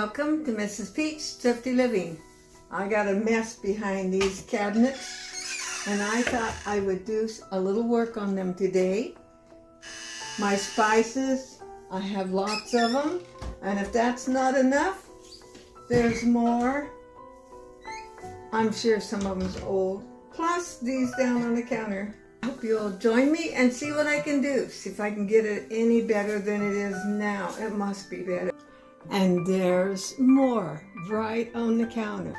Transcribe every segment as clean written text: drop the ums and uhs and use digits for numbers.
Welcome to Mrs. Pete's Thrifty Living. I got a mess behind these cabinets and I thought I would do a little work on them today. My spices, I have lots of them, and if that's not enough, there's more. I'm sure some of them's old. Plus these down on the counter. I hope you'll join me and see what I can do. See if I can get it any better than it is now. It must be better. And there's more right on the counter.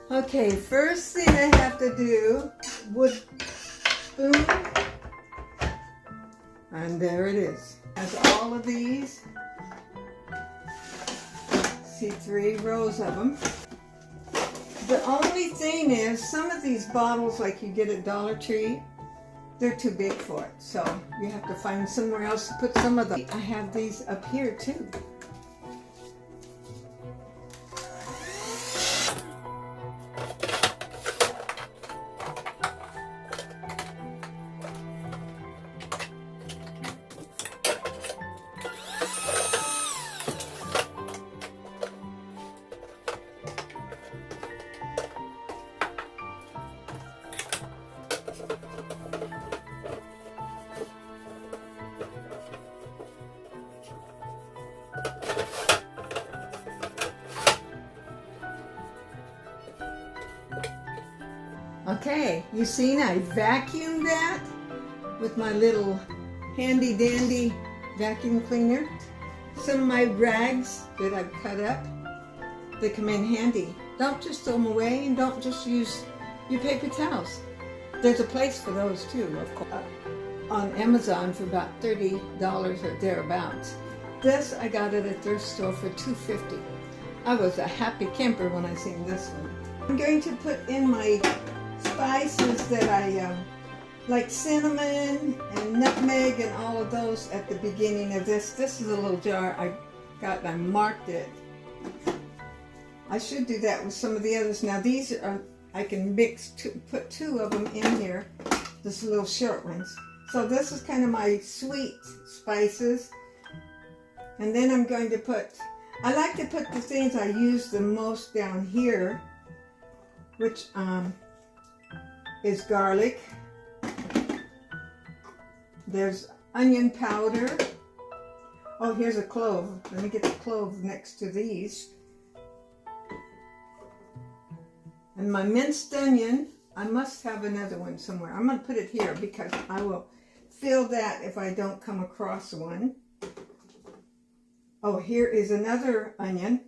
Okay, first thing I have to do, wood spoon. And there it is. Has all of these. See, 3 rows of them. The only thing is, some of these bottles like you get at Dollar Tree, they're too big for it. So you have to find somewhere else to put some of them. I have these up here too. Okay, you seen I vacuumed that with my little handy dandy vacuum cleaner. Some of my rags that I've cut up, they come in handy. Don't just throw them away, and don't just use your paper towels. There's a place for those too, of course. On Amazon for about $30 or thereabouts. This I got at a thrift store for $2.50. I was a happy camper when I seen this one. I'm going to put in my spices that I like, cinnamon and nutmeg and all of those at the beginning of this. This is a little jar I got and I marked it. I should do that with some of the others. Now these are, I can mix, put 2 of them in here, just little short ones. So this is kind of my sweet spices. And then I'm going to put, I like to put the things I use the most down here, which is garlic. There's onion powder. Oh, here's a clove. Let me get the clove next to these. And my minced onion, I must have another one somewhere. I'm going to put it here because I will fill that if I don't come across one. Oh, here is another onion.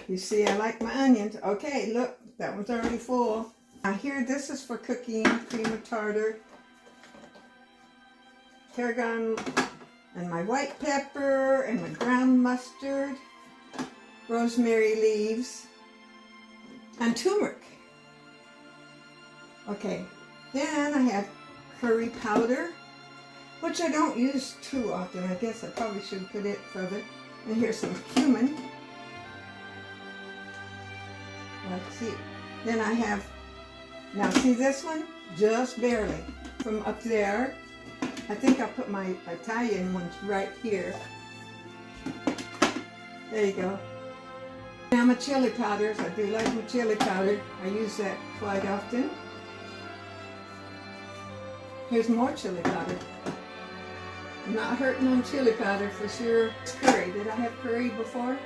You see, I like my onions. Okay, look, that one's already full. Now here, this is for cooking, cream of tartar, tarragon, and my white pepper, and my ground mustard, rosemary leaves, and turmeric. Okay, then I have curry powder, which I don't use too often. I guess I probably should put it further. And here's some cumin. Let's see. Then I have, now see this one? Just barely. From up there. I think I'll put my Italian ones right here. There you go. Now my chili powders. I do like my chili powder. I use that quite often. Here's more chili powder. I'm not hurting on chili powder for sure. It's curry. Did I have curry before?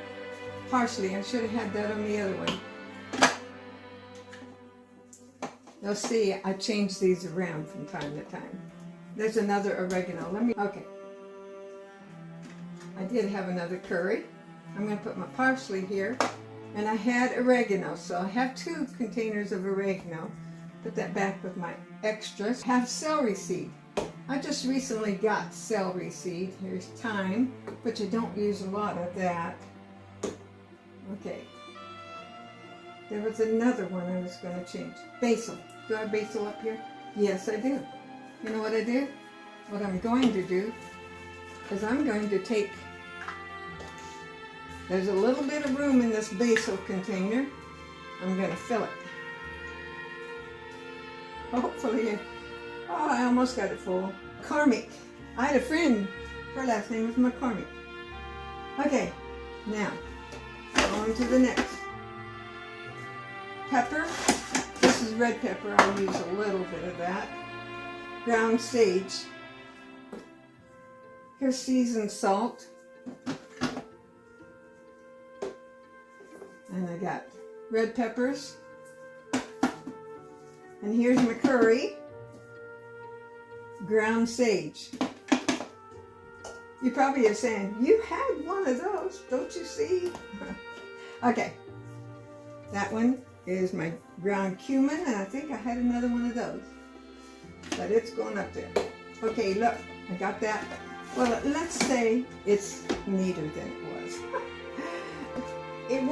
Parsley. I should have had that on the other one. You'll see I change these around from time to time. There's another oregano. Okay. I did have another curry. I'm going to put my parsley here. And I had oregano, so I have 2 containers of oregano. Put that back with my extras. Have celery seed. I just recently got celery seed. Here's thyme, which I don't use a lot of that. Okay. There was another one I was going to change. Basil. Do I have basil up here? Yes, I do. You know what I do? What I'm going to do is I'm going to take, there's a little bit of room in this basil container. I'm going to fill it. Hopefully, oh, I almost got it full. McCormick. I had a friend, her last name was McCormick. Okay, Now, on to the next. Pepper. This is red pepper. I'll use a little bit of that. Ground sage. Here's seasoned salt. And I got red peppers. And here's my curry. Ground sage. You probably are saying, you had one of those, don't you see? Okay. That one is my ground cumin, and I think I had another one of those. But it's going up there. Okay, look, I got that. Well, let's say it's neater than it was. It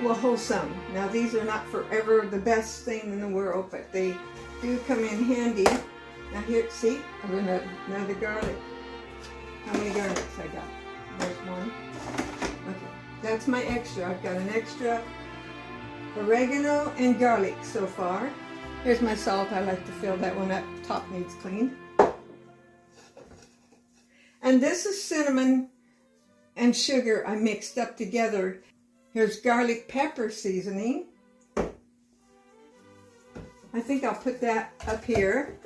will hold some. Now, these are not forever the best thing in the world, but they do come in handy. Now here, see, another garlic. How many garlics I got? There's one. Okay, that's my extra. I've got an extra oregano and garlic so far. Here's my salt. I like to fill that one up. Top needs cleaned. And this is cinnamon and sugar I mixed up together. Here's garlic pepper seasoning. I think I'll put that up here.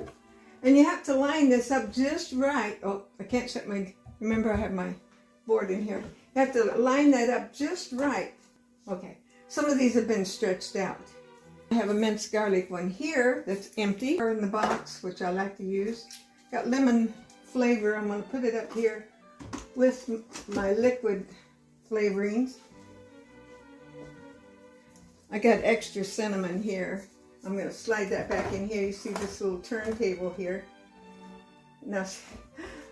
And you have to line this up just right. Oh, I can't shut my, remember I have my board in here. You have to line that up just right. Okay, some of these have been stretched out. I have a minced garlic one here that's empty, or in the box, which I like to use. Got lemon flavor. I'm going to put it up here with my liquid flavorings. I got extra cinnamon here. I'm going to slide that back in here. You see this little turntable here. Now,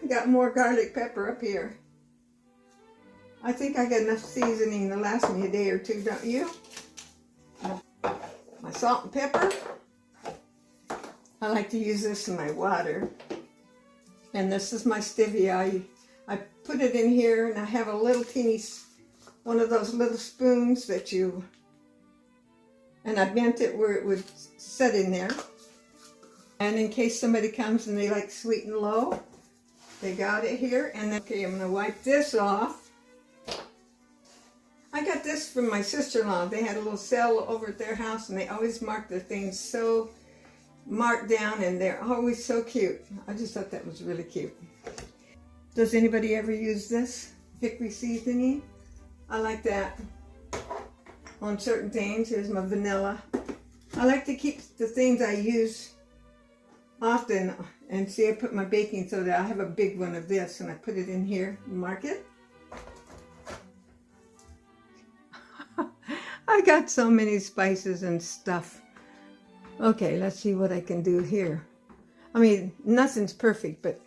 I got more garlic pepper up here. I think I got enough seasoning to last me a day or two, don't you? My salt and pepper. I like to use this in my water. And this is my stevia. I put it in here, and I have a little teeny, one of those little spoons that you, and I bent it where it would sit in there. And in case somebody comes and they like sweet and low, they got it here. And then, okay, I'm going to wipe this off. I got this from my sister-in-law. They had a little sale over at their house, and they always mark their things so marked down, and they're always so cute. I just thought that was really cute. Does anybody ever use this hickory seasoning? I like that on certain things. Here's my vanilla. I like to keep the things I use often, and see, I put my baking soda. I have a big one of this, and I put it in here, mark it. I got so many spices and stuff. Okay, let's see what I can do here. I mean, nothing's perfect, but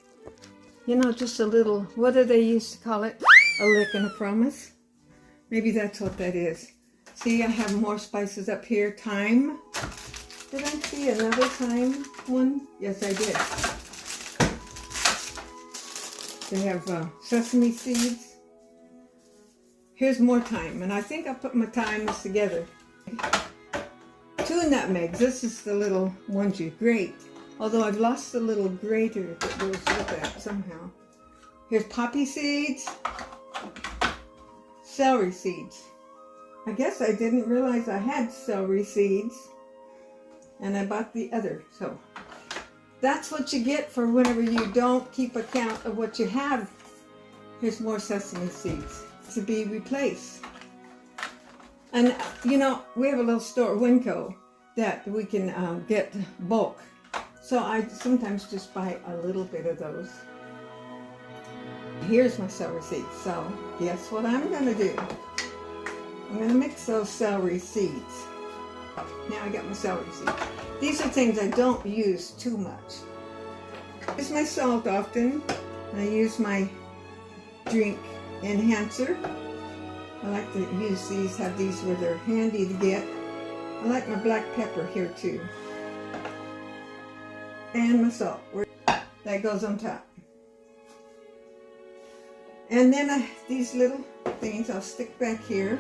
you know, just a little, what do they used to call it? A lick and a promise? Maybe that's what that is. See, I have more spices up here. Thyme. Did I see another thyme one? Yes, I did. They have sesame seeds. Here's more thyme, and I think I'll put my thymes together. 2 nutmegs. This is the little ones you grate. Although I've lost the little grater that goes with that somehow. Here's poppy seeds. Celery seeds. I guess I didn't realize I had celery seeds. And I bought the other. So that's what you get for whenever you don't keep account of what you have. Here's more sesame seeds to be replaced. And you know, we have a little store, Winco, that we can get bulk. So I sometimes just buy a little bit of those. Here's my celery seeds. So guess what I'm going to do? I'm going to mix those celery seeds. Now I got my celery seeds. These are things I don't use too much. Here's my salt often. And I use my drink enhancer. I like to use these, have these where they're handy to get. I like my black pepper here too. And my salt. That goes on top. And then these little things I'll stick back here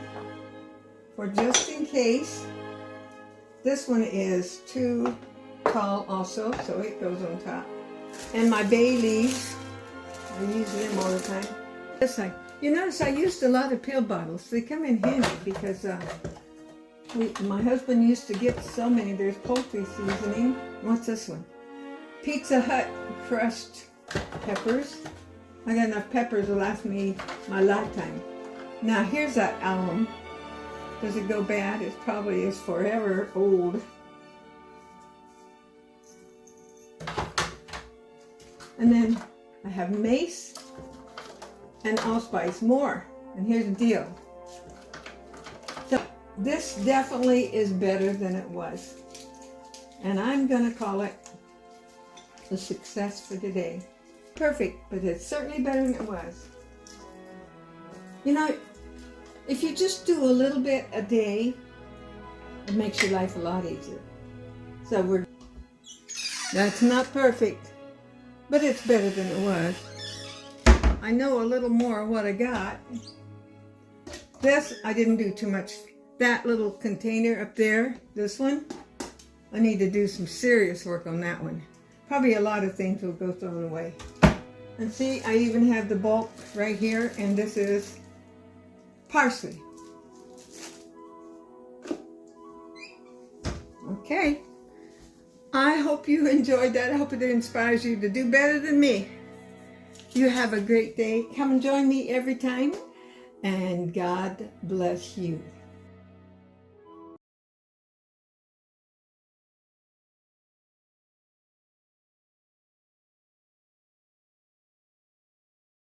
for just in case. This one is too tall also, so it goes on top. And my bay leaves, I use them all the time. This You notice I used a lot of pill bottles. They come in handy because my husband used to get so many. There's poultry seasoning. What's this one? Pizza Hut crushed peppers. I got enough peppers to last me my lifetime. Now here's that alum. Does it go bad? It probably is forever old. And then I have mace and allspice, more. And here's the deal. So this definitely is better than it was. And I'm gonna call it a success for today. Perfect, but it's certainly better than it was. You know, if you just do a little bit a day, it makes your life a lot easier. So that's not perfect, but it's better than it was. I know a little more of what I got. This, I didn't do too much. That little container up there, this one, I need to do some serious work on that one. Probably a lot of things will go thrown away. And see, I even have the bulk right here, and this is parsley. Okay. I hope you enjoyed that. I hope it inspires you to do better than me. You have a great day. Come and join me every time. And God bless you.